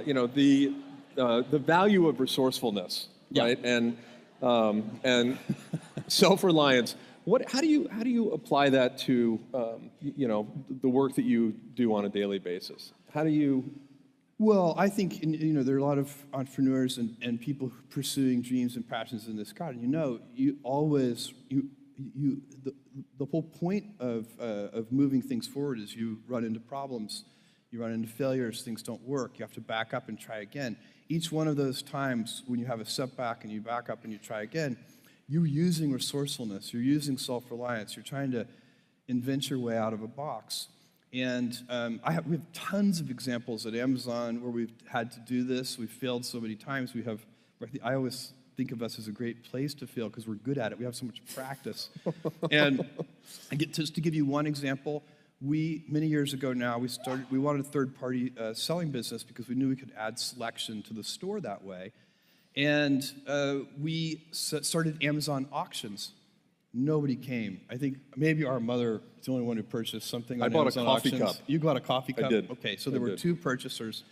the value of resourcefulness, Yeah. right? And self-reliance. How do you apply that to the work that you do on a daily basis? How do you? Well, I think there are a lot of entrepreneurs and people pursuing dreams and passions in this God. And you always the whole point of moving things forward is you run into problems, you run into failures, things don't work. You have to back up and try again. Each one of those times when you have a setback and you back up and you try again, you're using resourcefulness, you're using self-reliance, you're trying to invent your way out of a box. And we have tons of examples at Amazon where we've had to do this. We've failed so many times. I always think of us as a great place to fail because we're good at it. We have so much practice. And just to give you one example, many years ago now, we wanted a third-party selling business because we knew we could add selection to the store that way. And we started Amazon auctions. Nobody came. I think maybe our mother is the only one who purchased something on Amazon auctions. I bought a coffee cup. You got a coffee cup? I did. Okay, so there were two purchasers.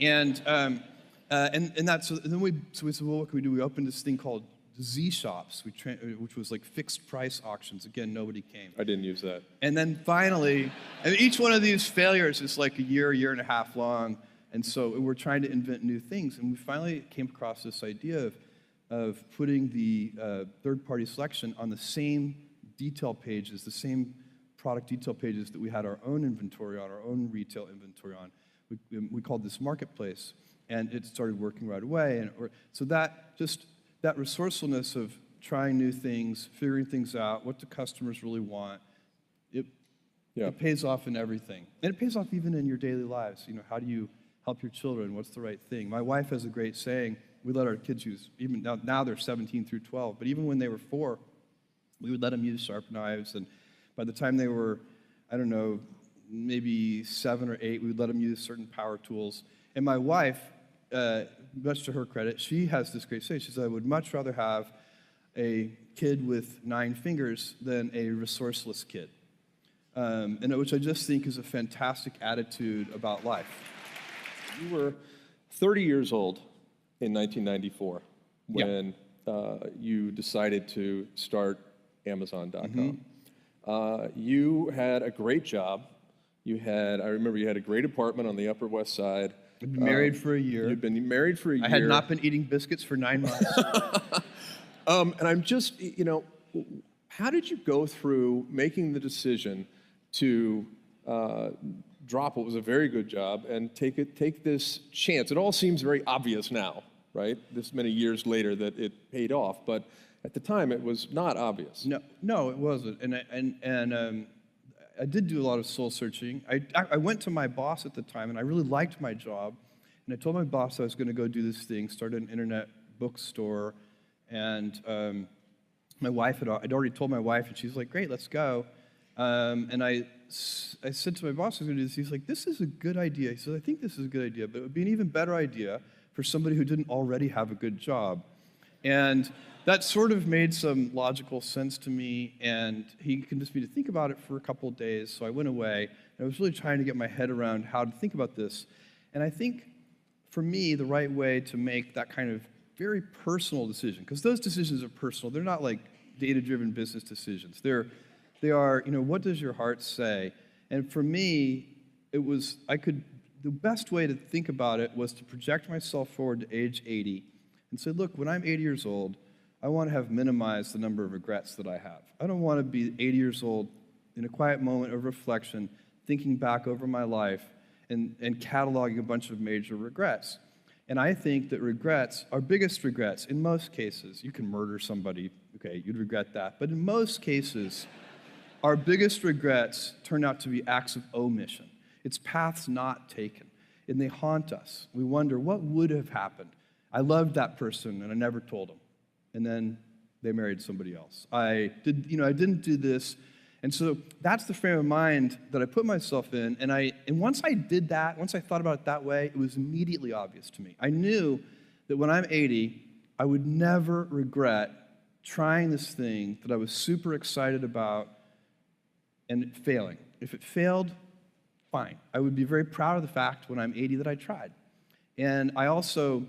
And then we said, well, what can we do? We opened this thing called Z Shops, which was like fixed price auctions. Again, nobody came. I didn't use that. And then finally, and each one of these failures is like a year and a half long. And so we're trying to invent new things. And we finally came across this idea of putting the third-party selection on the same detail pages, the same product detail pages that we had our own inventory on, our own retail inventory on. We called this Marketplace, and it started working right away. So that resourcefulness of trying new things, figuring things out, what do customers really want, it pays off in everything. And it pays off even in your daily lives. How do you help your children? What's the right thing? My wife has a great saying. We let our kids use, even now they're 17 through 12, but even when they were 4, we would let them use sharp knives. And by the time they were, I don't know, maybe 7 or 8, we would let them use certain power tools. And my wife, much to her credit, she has this great saying. She says, I would much rather have a kid with 9 fingers than a resourceless kid. Which I just think is a fantastic attitude about life. You were 30 years old in 1994 when you decided to start Amazon.com. Mm-hmm. You had a great job. I remember you had a great apartment on the Upper West Side. I've been married for a year. You've been married for a year. I had not been eating biscuits for 9 months. And I'm just, how did you go through making the decision to drop what was a very good job and take this chance? It all seems very obvious now, right? This many years later that it paid off, but at the time it was not obvious. No, it wasn't. And I did do a lot of soul searching. I went to my boss at the time, and I really liked my job. And I told my boss I was going to go do this thing, start an internet bookstore. And I'd already told my wife, and she's like, "Great, let's go." And I said to my boss, I was going to do this. He's like, "This is a good idea." He said, "I think this is a good idea, but it would be an even better idea for somebody who didn't already have a good job." And that sort of made some logical sense to me, and he convinced me to think about it for a couple of days. So I went away, and I was really trying to get my head around how to think about this. And I think, for me, the right way to make that kind of very personal decision, because those decisions are personal. They're not like data-driven business decisions. They are, what does your heart say? And for me, the best way to think about it was to project myself forward to age 80 and say, look, when I'm 80 years old, I want to have minimized the number of regrets that I have. I don't want to be 80 years old in a quiet moment of reflection, thinking back over my life and cataloging a bunch of major regrets. And I think that regrets, our biggest regrets, in most cases, you can murder somebody, okay, you'd regret that. But in most cases, our biggest regrets turn out to be acts of omission. It's paths not taken, and they haunt us. We wonder, what would have happened? I loved that person, and I never told them. And then they married somebody else. I didn't do this. And so that's the frame of mind that I put myself in. And once I did that, once I thought about it that way, it was immediately obvious to me. I knew that when I'm 80, I would never regret trying this thing that I was super excited about and it failing. If it failed, fine. I would be very proud of the fact when I'm 80 that I tried. And I also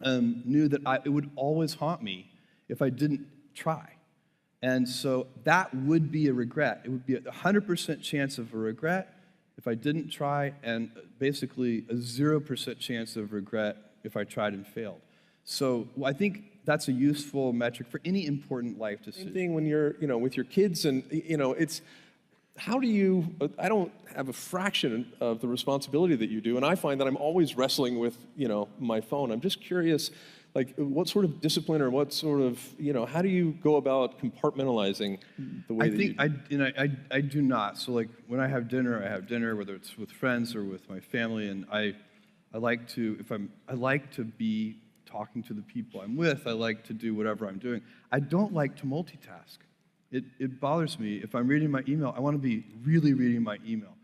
knew that it would always haunt me if I didn't try. And so that would be a regret. It would be a 100% chance of a regret if I didn't try, and basically a 0% chance of regret if I tried and failed. So I think that's a useful metric for any important life decision. Same thing when you're, with your kids, and it's how do you? I don't have a fraction of the responsibility that you do, and I find that I'm always wrestling with, my phone. I'm just curious, like, what sort of discipline or what sort of, how do you go about compartmentalizing the way that you do? I do not. So like when I have dinner, whether it's with friends or with my family, and I like to be talking to the people I'm with. I like to do whatever I'm doing. I don't like to multitask. It bothers me. If I'm reading my email, I want to be really reading my email.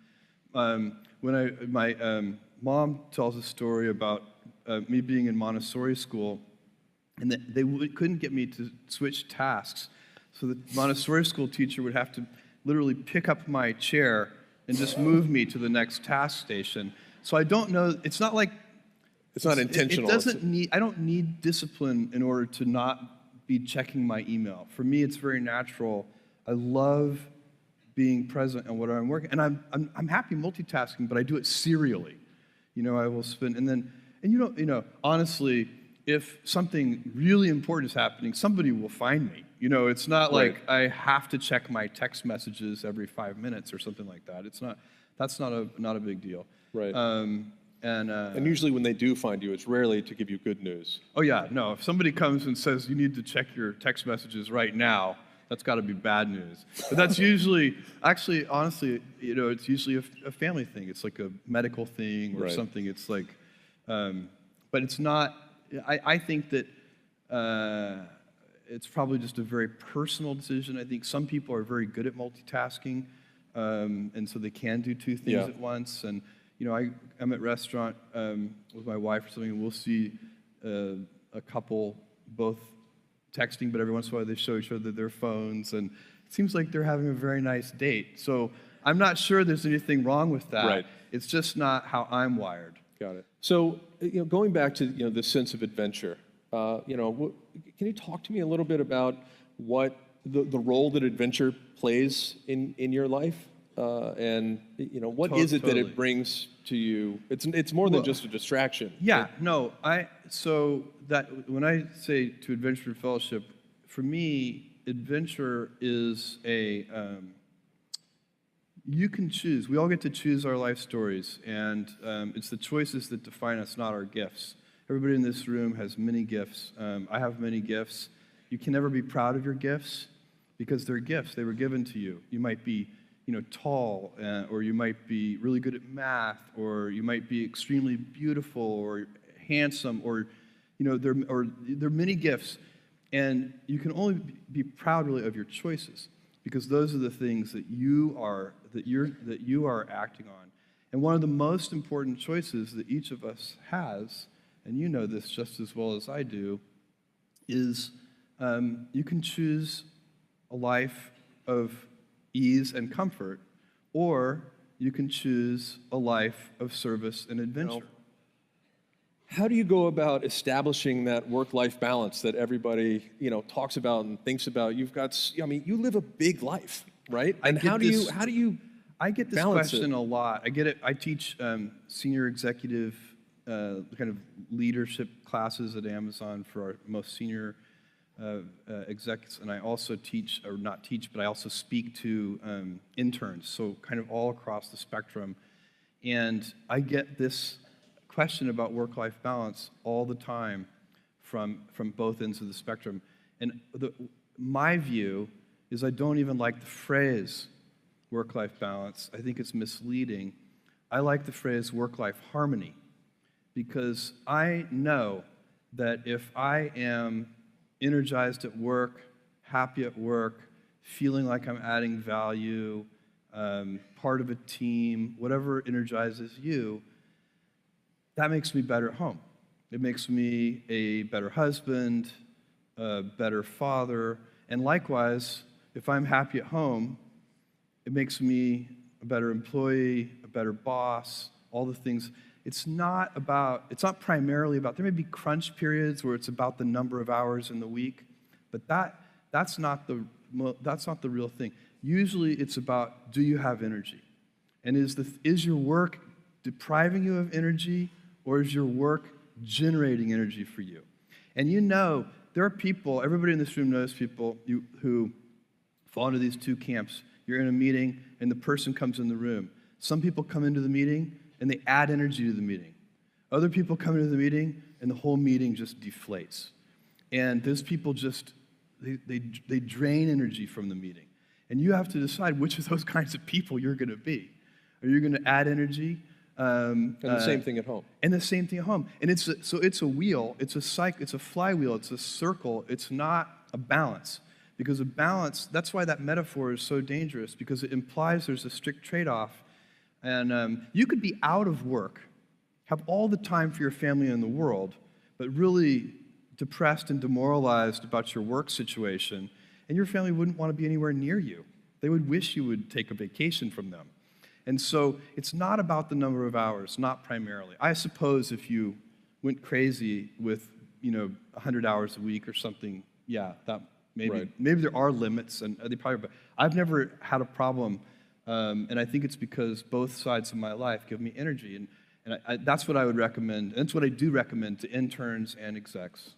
My mom tells a story about me being in Montessori school, and that they couldn't get me to switch tasks. So the Montessori school teacher would have to literally pick up my chair and just move me to the next task station. So I don't know. It's not like it's not intentional. I don't need discipline in order to not be checking my email. For me, it's very natural. I love being present in what I'm working, and I'm happy multitasking, but I do it serially. I will spend, and honestly, if something really important is happening, somebody will find me. It's not like I have to check my text messages every 5 minutes or something like that. That's not a big deal. Right. And usually when they do find you, it's rarely to give you good news. Oh yeah, no. If somebody comes and says you need to check your text messages right now, that's got to be bad news. But that's usually, actually, honestly, it's usually a family thing. It's like a medical thing or something. It's like, but it's not. I think that it's probably just a very personal decision. I think some people are very good at multitasking, and so they can do two things at once. And I'm at a restaurant with my wife or something, and we'll see a couple both texting, but every once in a while they show each other their phones, and it seems like they're having a very nice date. So I'm not sure there's anything wrong with that. Right. It's just not how I'm wired. Got it. So, going back to this sense of adventure, can you talk to me a little bit about what the role that adventure plays in your life, and what is it that it brings to you? It's more than just a distraction. Yeah. No. So that when I say to adventure fellowship, for me, adventure is you can choose. We all get to choose our life stories, and it's the choices that define us, not our gifts. Everybody in this room has many gifts. I have many gifts. You can never be proud of your gifts because they're gifts. They were given to you. You might be, tall, or you might be really good at math, or you might be extremely beautiful or handsome, or there are many gifts, and you can only be proud really of your choices, because those are the things that you are acting on. And one of the most important choices that each of us has, and you know this just as well as I do, is you can choose a life of ease and comfort, or you can choose a life of service and adventure. How do you go about establishing that work-life balance that everybody, talks about and thinks about? You've got, you live a big life, right? And how do you I get this question a lot. I get it. I teach senior executive kind of leadership classes at Amazon for our most senior execs, and I also teach, or not teach, but I also speak to interns, so kind of all across the spectrum. And I get this question about work-life balance all the time from both ends of the spectrum. And my view is I don't even like the phrase work-life balance. I think it's misleading. I like the phrase work-life harmony, because I know that if I am energized at work, happy at work, feeling like I'm adding value, part of a team, whatever energizes you, that makes me better at home. It makes me a better husband, a better father, and likewise, if I'm happy at home, it makes me a better employee, a better boss, all the things. it's not primarily about, there may be crunch periods where it's about the number of hours in the week, but that's not the real thing. Usually it's about, do you have energy? And is your work depriving you of energy, or is your work generating energy for you? And there are people, everybody in this room knows people who fall into these two camps. You're in a meeting, and the person comes in the room. Some people come into the meeting, and they add energy to the meeting. Other people come into the meeting, and the whole meeting just deflates. And those people they drain energy from the meeting. And you have to decide which of those kinds of people you're going to be. Are you going to add energy? And the same thing at home. And the same thing at home. And it's a wheel, it's a cycle, it's a flywheel, it's a circle. It's not a balance. Because a balance, that's why that metaphor is so dangerous, because it implies there's a strict trade-off. And you could be out of work, have all the time for your family in the world, but really depressed and demoralized about your work situation, and your family wouldn't want to be anywhere near you. They would wish you would take a vacation from them. And so it's not about the number of hours, not primarily. I suppose if you went crazy with 100 hours a week or something, yeah, that maybe there are limits, and they probably. But I've never had a problem, and I think it's because both sides of my life give me energy, and that's what I would recommend. And that's what I do recommend to interns and execs.